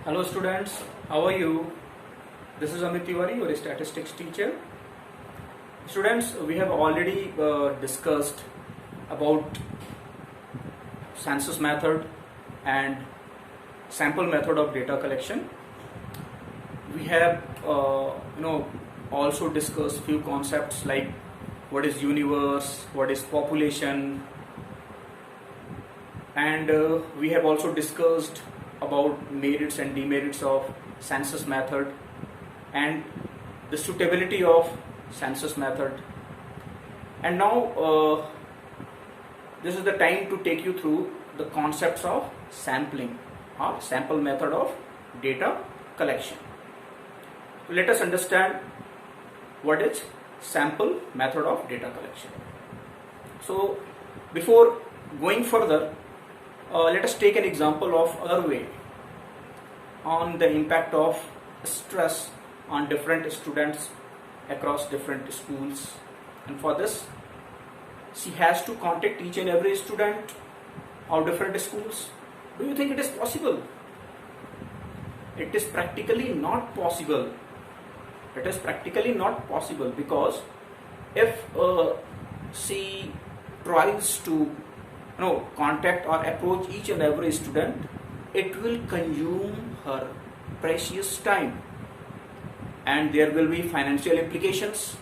Hello students, how are you? This is Amit Tiwari, your statistics teacher. Students, we have already discussed about census method and sample method of data collection. We have also discussed few concepts like what is universe, what is population, and we have also discussed about merits and demerits of census method and the suitability of census method. And now this is the time to take you through the concepts of sampling or sample method of data collection. Let us understand what is sample method of data collection. So before going further, let us take an example of other way on the impact of stress on different students across different schools. And for this, she has to contact each and every student of different schools. Do you think it is possible? It is practically not possible. It is practically not possible because if she tries to contact or approach each and every student, it will consume her precious time and there will be financial implications.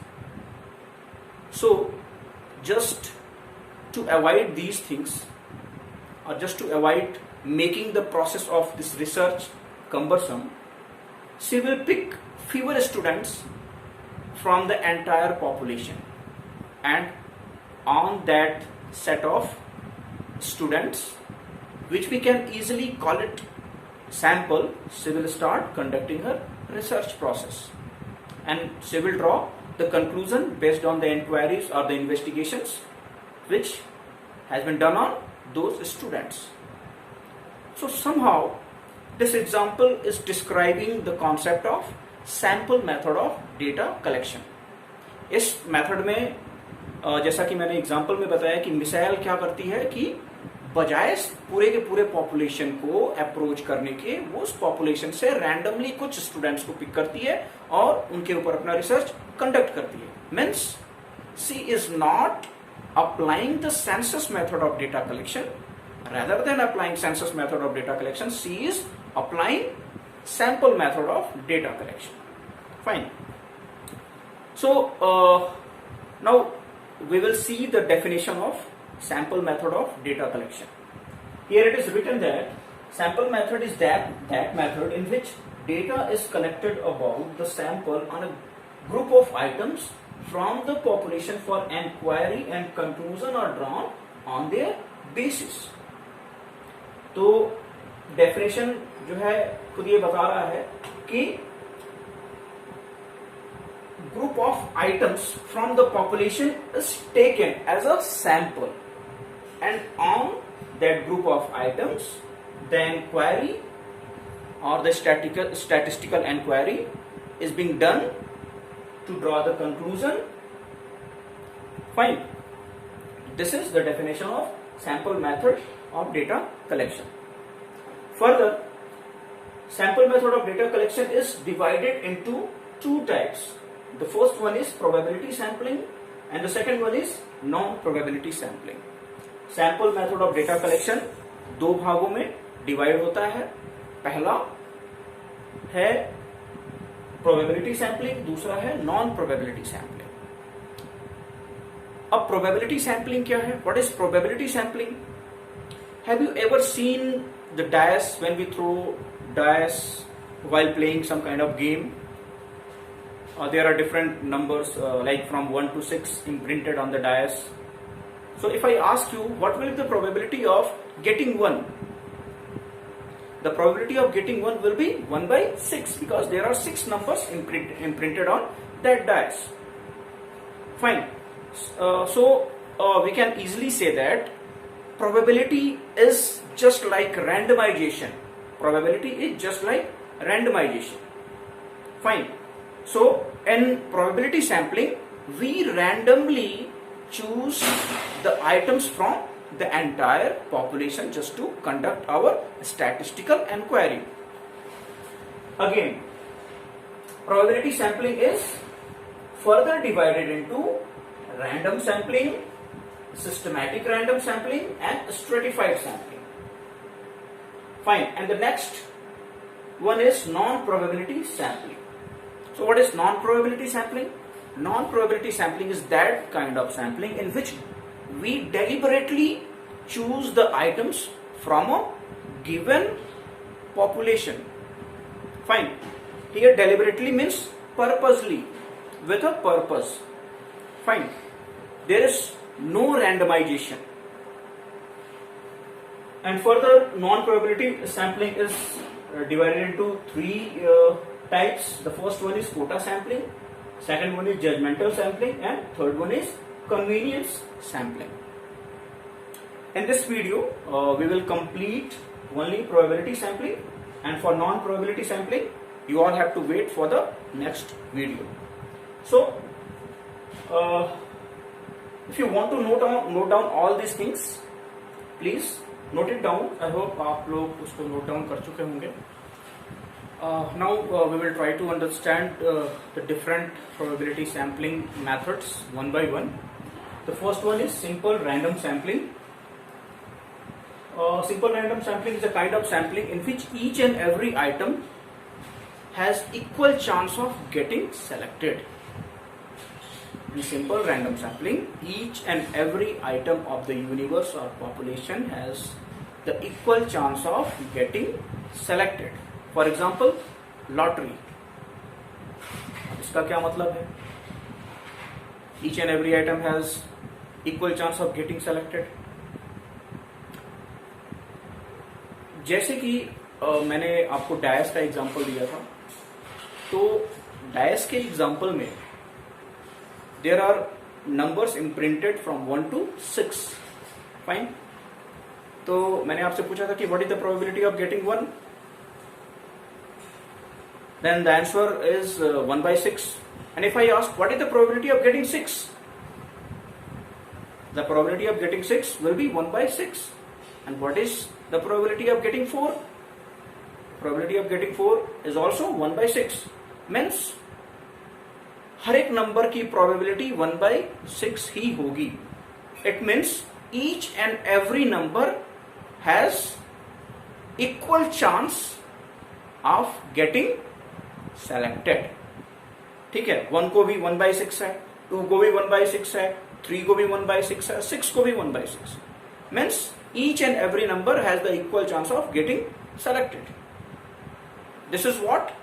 So just to avoid these things, or just to avoid making the process of this research cumbersome, she will pick fewer students from the entire population, and on that set of students, which we can easily call it sample, she will start conducting her research process, and she will draw the conclusion based on the inquiries or the investigations which has been done on those students. So somehow this example is describing the concept of sample method of data collection. इस method में जैसा कि मैंने example में बताया कि missile क्या करती है कि बजाय पूरे के पूरे पॉपुलेशन को अप्रोच करने के, वो उस पॉपुलेशन से रैंडमली कुछ स्टूडेंट्स को पिक करती है और उनके ऊपर अपना रिसर्च कंडक्ट करती है. Means she is not applying the census method of data collection. rather than applying census method of data collection, she is applying sample method of data collection. Fine. So now we will see the definition of sample method of data collection. Here it is written that sample method is that method in which data is collected about the sample on a group of items from the population for enquiry and conclusion are drawn on their basis. तो definition जो है खुद ये बता रहा है कि group of items from the population is taken as a sample, and on that group of items the inquiry or the statistical inquiry is being done to draw the conclusion. Fine. This is the definition of sample method of data collection. Further, sample method of data collection is divided into two types. The first one is probability sampling and the second one is non-probability sampling. Sample method of data collection दो भागों में divide होता है. पहला है probability sampling, दूसरा है non-probability sampling. अब probability sampling क्या है? What is probability sampling? Have you ever seen the dice when we throw dice while playing some kind of game? There are different numbers like from 1 to 6 imprinted on the dice. So if I ask you what will be the probability of getting 1, the probability of getting 1 will be 1 by 6 because there are 6 numbers imprinted on that dice. Fine. So we can easily say that probability is just like randomization. Probability is just like randomization. Fine. So in probability sampling, we randomly choose the items from the entire population just to conduct our statistical inquiry. Again, probability sampling is further divided into random sampling, systematic random sampling, and stratified sampling. Fine. And the next one is non-probability sampling. So what is non-probability sampling? Non-probability sampling is that kind of sampling in which we deliberately choose the items from a given population. Fine. Here deliberately means purposely, with a purpose. Fine. There is no randomization. And further, non-probability sampling is divided into three types. The first one is quota sampling, second one is judgmental sampling, and third one is convenience sampling. In this video, we will complete only probability sampling, and for non-probability sampling, you all have to wait for the next video. So, if you want to note down all these things, please note it down. I hope आप लोग उसको note down कर चुके होंगे. Now we will try to understand the different probability sampling methods one by one. The first one is simple random sampling. Simple random sampling is a kind of sampling in which each and every item has equal chance of getting selected. In simple random sampling, each and every item of the universe or population has the equal chance of getting selected. For example, lottery. इसका क्या मतलब है? Each and every item has equal chance of getting selected. जैसे कि मैंने आपको DISE का example दिया था, तो डायस के एग्जांपल में there are numbers imprinted from 1 to 6. Fine. तो मैंने आपसे पूछा था कि what is the probability of getting 1? Then the answer is 1/6. And if I ask what is the probability of getting 6, the probability of getting 6 will be 1/6. And what is the probability of getting 4? Probability of getting 4 is also 1/6. Means हर एक number की probability 1/6 ही होगी. It means each and every number has equal chance of getting selected. ठीक है. 1 को भी 1/6 है, 2 को भी 1/6 है, 3 को भी 1/6 है, 6 को भी 1/6. Means each and every number has the equal chance of getting selected. This is what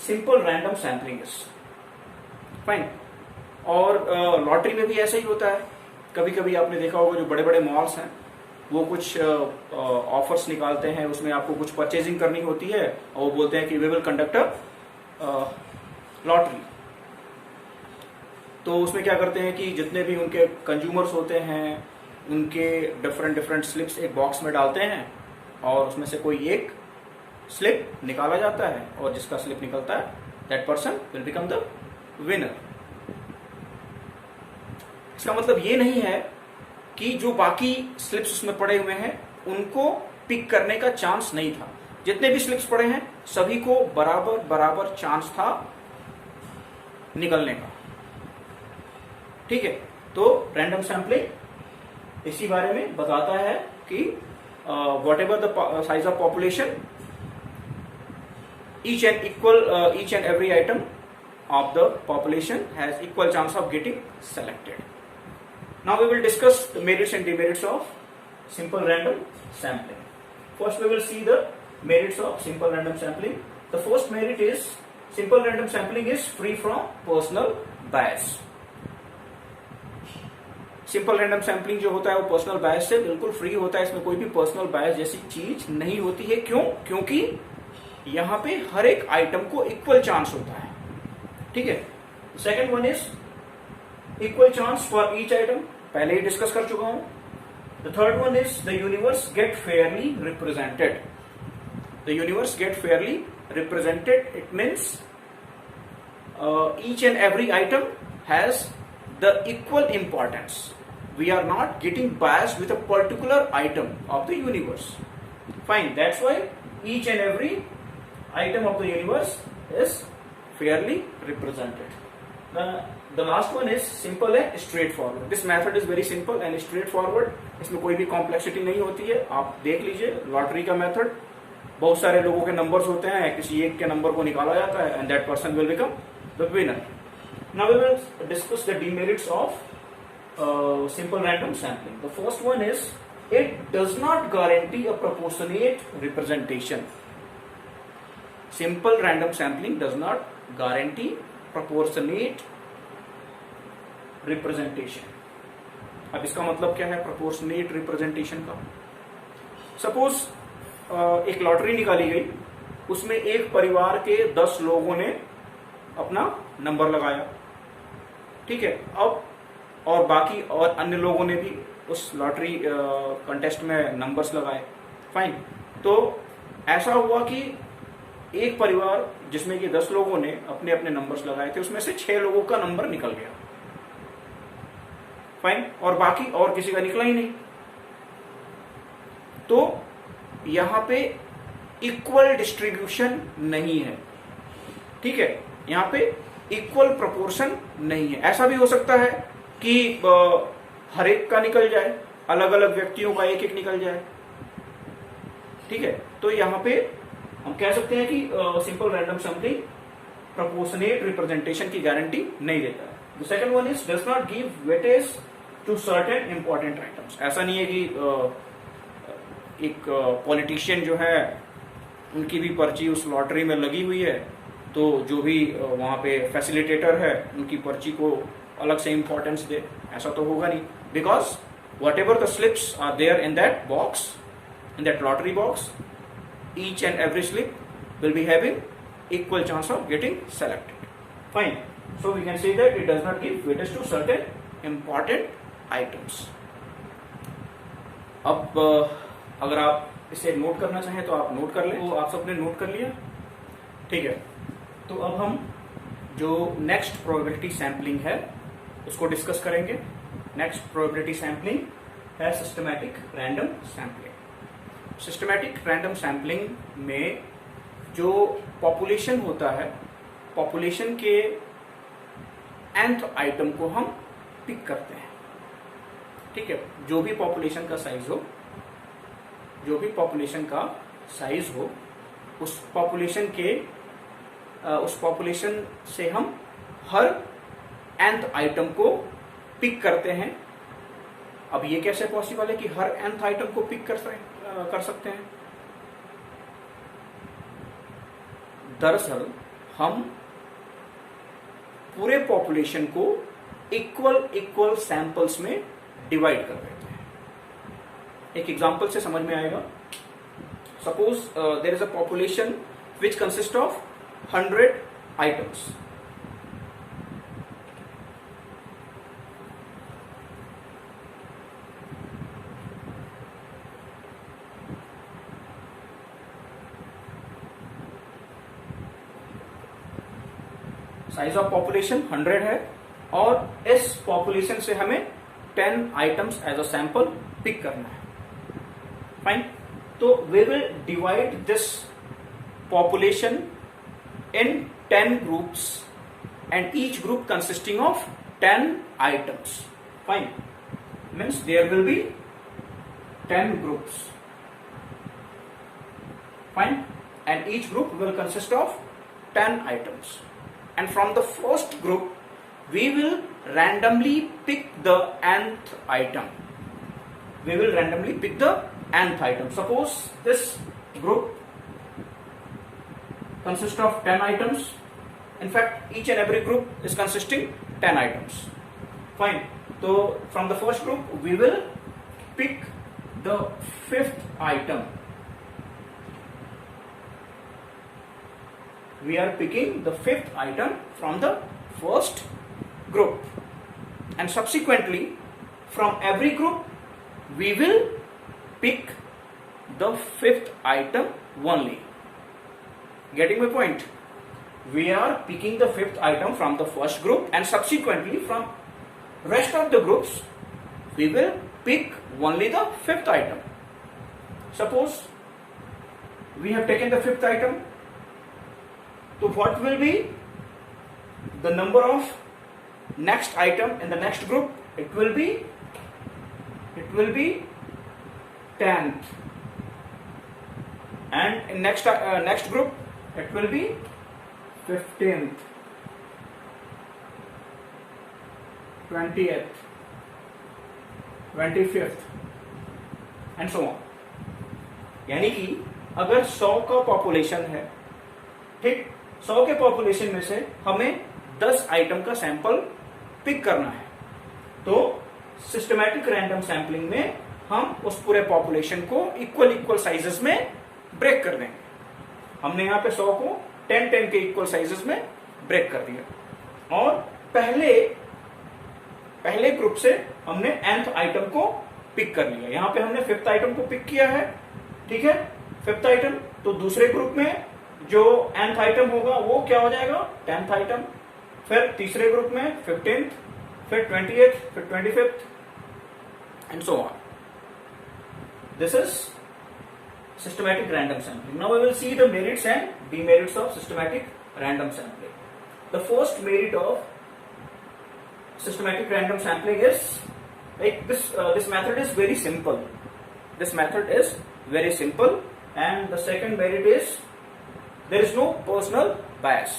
simple random sampling is. Fine. और लॉटरी में भी ऐसा ही होता है. कभी कभी आपने देखा होगा जो बड़े बड़े मॉल्स हैं वो कुछ ऑफर्स निकालते हैं, उसमें आपको कुछ परचेजिंग करनी होती है और वो बोलते हैं कि we will conduct a lottery. तो उसमें क्या करते हैं कि जितने भी उनके कंज्यूमर्स होते हैं उनके डिफरेंट स्लिप्स एक बॉक्स में डालते हैं और उसमें से कोई एक स्लिप निकाला जाता है और जिसका स्लिप निकलता है that person will become the winner. इसका मतलब ये नहीं है कि जो बाकी स्लिप्स उसमें पड़े हुए हैं उनको पिक करने का चांस नहीं था. जितने भी स्लिप्स पड़े हैं सभी को बराबर चांस था निकलने का. ठीक है. तो रैंडम सैम्पलिंग इसी बारे में बताता है कि what ever the size of population, each and every item of the population has equal chance of getting selected. Now we will discuss the merits and demerits of simple random sampling. First we will see the merits of simple random sampling. The first merit is simple random sampling is free from personal bias. Simple random sampling जो होता है वो personal bias से बिल्कुल free होता है. इसमें कोई भी पर्सनल बायस जैसी चीज नहीं होती है. क्यों? क्योंकि यहां पे हर एक आइटम को इक्वल चांस होता है. ठीक है. Second one is equal chance for each item, पहले ही डिस्कस कर चुका हूं. The third one is the universe get fairly represented. The universe get fairly represented. It means each and every item has the equal importance. We are not getting biased with a particular item of the universe. Fine. That's why each and every item of the universe is fairly represented. The last one is simple and straightforward. This method is very simple and straightforward. इसमें कोई भी complexity नहीं होती है. आप देख लीजिए lottery का मेथड, बहुत सारे लोगों के नंबर्स होते हैं, किसी एक के नंबर को निकाला जाता है and that person will become the winner. Now we will discuss the demerits of simple random sampling. The first one is it does not guarantee a proportionate representation. Simple random sampling does not guarantee proportionate representation. अब इसका मतलब क्या है proportionate representation का? Suppose एक lottery निकाली गई, उसमें एक परिवार के 10 लोगों ने अपना नंबर लगाया, ठीक है. अब और बाकी और अन्य लोगों ने भी उस लॉटरी कंटेस्ट में नंबर्स लगाए, फाइन. तो ऐसा हुआ कि एक परिवार जिसमें कि 10 लोगों ने अपने अपने नंबर्स लगाए थे, उसमें से 6 लोगों का नंबर निकल गया, फाइन, और बाकी और किसी का निकला ही नहीं. तो यहां पे इक्वल डिस्ट्रीब्यूशन नहीं है, ठीक है. यहां पे इक्वल प्रोपोर्शन नहीं है. ऐसा भी हो सकता है कि हर एक का निकल जाए, अलग अलग व्यक्तियों का एक एक निकल जाए, ठीक है. तो यहां पे हम कह सकते हैं कि simple random sampling proportionate representation की गारंटी नहीं देता है. The second one is does not give weightage to certain important items. ऐसा नहीं है कि एक पॉलिटिशियन जो है उनकी भी पर्ची उस लॉटरी में लगी हुई है, तो जो भी वहां पे फैसिलिटेटर है उनकी पर्ची को अलग से इंपॉर्टेंस दे, ऐसा तो होगा नहीं. Because whatever the slips are there in that box, in that lottery box, each and every slip will be having equal chance of getting selected, fine. So we can say that it does not give weightage to certain important items. अब अगर आप इसे note करना चाहें तो आप note कर लें. तो आप सबने नोट कर लिया, ठीक है. तो अब हम जो नेक्स्ट प्रोबेबिलिटी सैम्पलिंग है उसको डिस्कस करेंगे. नेक्स्ट प्रोबेबिलिटी सैम्पलिंग है systematic random sampling. Systematic random sampling में जो पॉपुलेशन होता है, पॉपुलेशन के nth आइटम को हम पिक करते हैं, ठीक है. जो भी पॉपुलेशन का साइज हो, जो भी पॉपुलेशन का साइज हो, उस पॉपुलेशन से हम हर nth आइटम को पिक करते हैं. अब ये कैसे पॉसिबल है कि हर nth आइटम को पिक कर सकते हैं? दरअसल हम पूरे पॉपुलेशन को इक्वल सैंपल्स में डिवाइड कर देते हैं. एक एग्जांपल से समझ में आएगा. Suppose there is a population which consist of 100 items. Size of population 100 है और इस पॉपुलेशन से हमें 10 items as a sample pick करना है, फाइन. तो we will divide this population in 10 groups and each group consisting of 10 items, fine. Means there will be 10 groups, fine, and each group will consist of 10 items. And from the first group we will randomly pick the nth item. We will randomly pick the nth item. Suppose this group consist of 10 items. In fact, each and every group is consisting 10 items. Fine. So from the first group, we will pick the 5th item. We are picking the 5th item from the first group, and subsequently from every group we will pick the 5th item only. Getting my point? We are picking the 5th item from the first group, and subsequently from rest of the groups we will pick only the 5th item. Suppose we have taken the 5th item तो what will be the number of next item in the next group? It will be 10th, and in next group it will be 15th, 20th, 25th and so on. यानी कि अगर 100 का population है, ठीक, 100 के population में से हमें 10 आइटम का सैंपल पिक करना है, तो सिस्टमैटिक रैंडम सैंपलिंग में हम उस पूरे पॉपुलेशन को इक्वल साइजेस में ब्रेक कर देंगे. हमने यहाँ पे 100 को 10 के इक्वल साइजेस में ब्रेक कर दिया, और पहले ग्रुप से हमने nth आइटम को पिक कर लिया. यहाँ पे हमने 5th आइटम को पिक किया है, ठीक है, 5th आइटम. तो दूसरे ग्रुप में जो nth आइटम होगा वो क्या हो जाएगा, 10th आइटम. फिर तीसरे ग्रुप में 15th, फिर 20th, फिर 25th and so on. This is systematic random sampling. Now we will see the merits and demerits of systematic random sampling. The first merit of systematic random sampling is like this. This method is very simple. This method is very simple, and the second merit is there is no personal bias.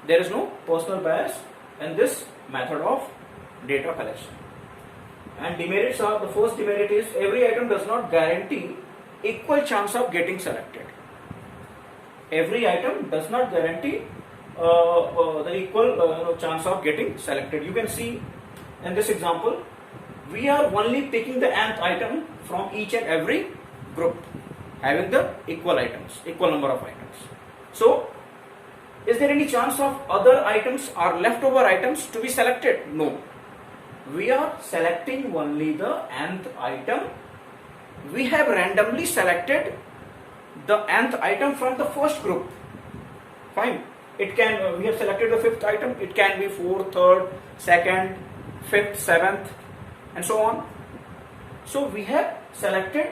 There is no personal bias in this method of data collection. And demerits are, the first demerit is every item does not guarantee equal chance of getting selected. Every item does not guarantee the equal chance of getting selected. You can see in this example, we are only picking the nth item from each and every group having the equal number of items. So, is there any chance of other items or leftover items to be selected? No. We are selecting only the nth item. We have randomly selected the nth item from the first group. Fine. It can, we have selected the 5th item. It can be 4th, 3rd, 2nd, 5th, 7th and so on. So we have selected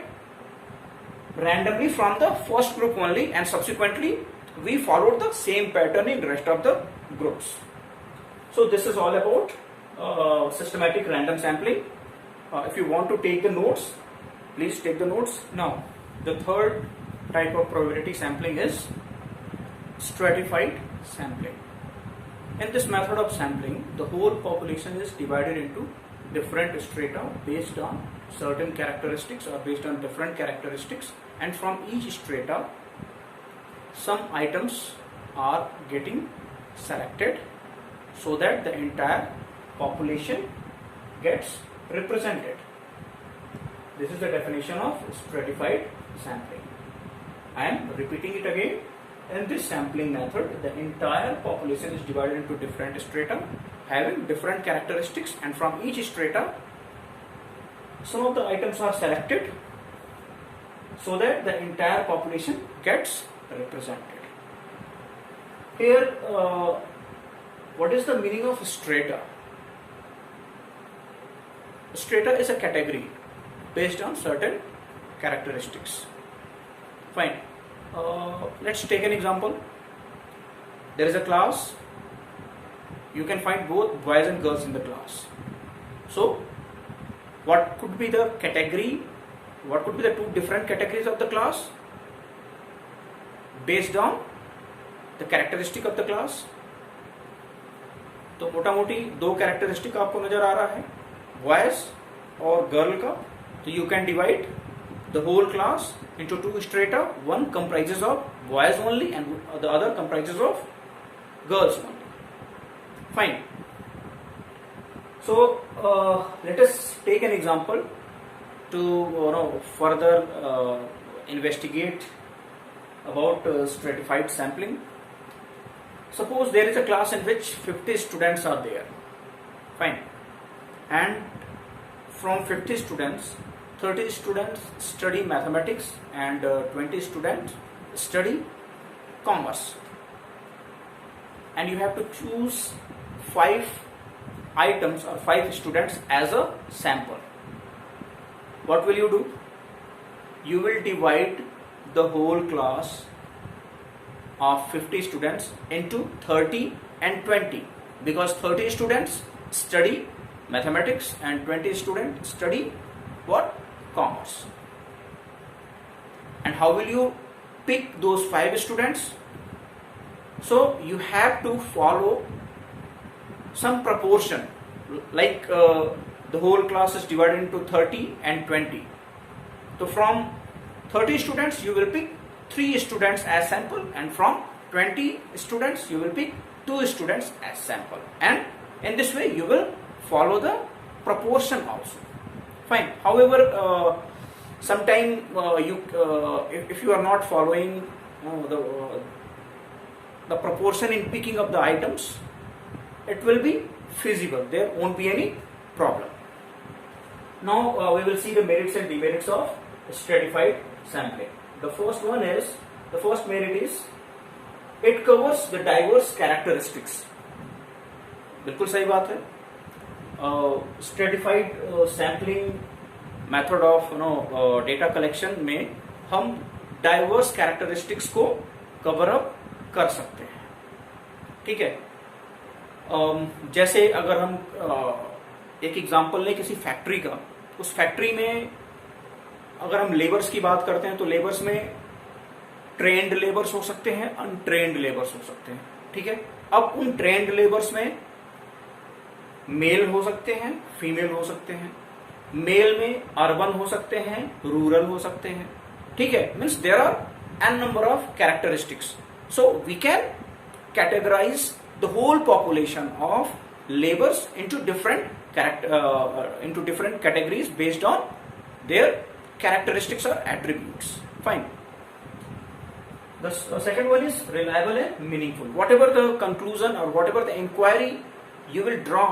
randomly from the first group only, and subsequently we followed the same pattern in rest of the groups. So this is all about systematic random sampling. If you want to take the notes, please take the notes. Now, the third type of probability sampling is stratified sampling. In this method of sampling, the whole population is divided into different strata based on certain characteristics or based on different characteristics, and from each strata, some items are getting selected so that the entire population gets represented. This is the definition of stratified sampling. I am repeating it again. In this sampling method, the entire population is divided into different strata having different characteristics, and from each strata, some of the items are selected so that the entire population gets represented. Here, what is the meaning of strata? Strata is a category based on certain characteristics. Fine. Let's take an example. There is a class. You can find both boys and girls in the class. So, what could be the category? What could be the two different categories of the class based on the characteristic of the class? तो मोटा मोटी दो characteristic आपको नजर आ रहा है, boys और girl का. तो you can divide the whole class into two strata. One comprises of boys only and the other comprises of girls only. Fine. So let us take an example to further investigate about stratified sampling. Suppose there is a class in which 50 students are there. Fine. And from 50 students, 30 students study mathematics and 20 students study commerce. And you have to choose 5 items or 5 students as a sample. What will you do? You will divide the whole class of 50 students into 30 and 20, because 30 students study mathematics and 20 students study what? Commerce. And how will you pick those 5 students? So you have to follow some proportion, like the whole class is divided into 30 and 20. So from 30 students you will pick 3 students as sample, and from 20 students you will pick 2 students as sample, and in this way you will follow the proportion also. Fine. However, sometime if you are not following the proportion in picking up the items, it will be feasible, there won't be any problem. Now we will see the merits and demerits of stratified sampling. The first merit is it covers the diverse characteristics. बिल्कुल सही बात है. Stratified sampling method of data collection में हम diverse characteristics को cover up कर सकते हैं. ठीक है. जैसे अगर हम एक एग्जांपल लें किसी फैक्ट्री का, उस फैक्ट्री में अगर हम लेबर्स की बात करते हैं तो लेबर्स में ट्रेंड लेबर्स हो सकते हैं, अनट्रेंड लेबर्स हो सकते हैं. ठीक है. अब उन ट्रेंड लेबर्स में मेल हो सकते हैं, फीमेल हो सकते हैं. मेल में अर्बन हो सकते हैं, रूरल हो सकते हैं. ठीक है. Means there are N number of characteristics. So we can categorise the whole population of labours into different categories based on their characteristics or attributes. Fine. The second one is reliable and meaningful. Whatever the conclusion or whatever the inquiry you will draw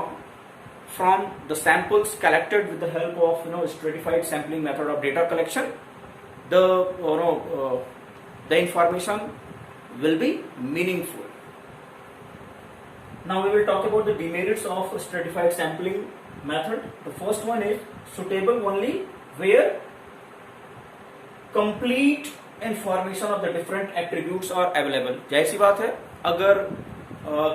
from the samples collected with the help of stratified sampling method of data collection, the information will be meaningful. Now we will talk about the demerits of stratified sampling method. The first one is suitable only where complete information of the different attributes are available. जाहिर सी बात है, अगर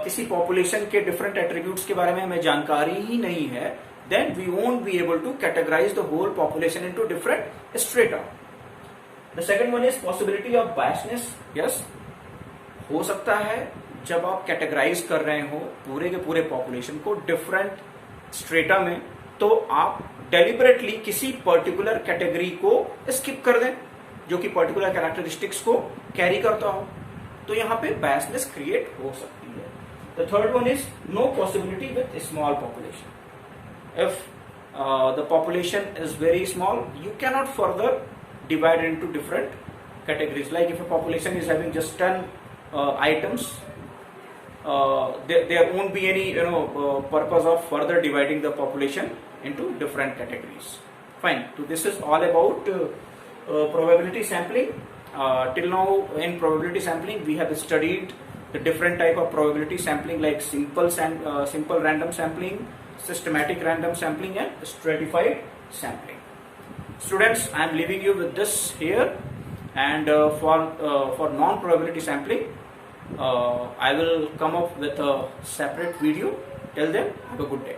किसी population के different attributes के बारे में हमें जानकारी ही नहीं है, then we won't be able to categorize the whole population into different strata. The second one is possibility of biasness. Yes, हो सकता है जब आप कैटेगराइज कर रहे हो पूरे के पूरे पॉपुलेशन को डिफरेंट स्ट्रेटा में, तो आप डेलिबरेटली किसी पर्टिकुलर कैटेगरी को स्किप कर दें जो कि पर्टिकुलर कैरेक्टरिस्टिक्स को कैरी करता हो, तो यहाँ पे बायसनेस क्रिएट हो सकती है. The third one is no possibility with small population. If the population is very small, you cannot further divide into different categories. Like if a population is having just 10 items, there won't be any purpose of further dividing the population into different categories. Fine. So this is all about probability sampling. Till now in probability sampling we have studied the different type of probability sampling, like simple random sampling, systematic random sampling, and stratified sampling. Students, I am leaving you with this here, and for non probability sampling I will come up with a separate video. Till then, have a good day.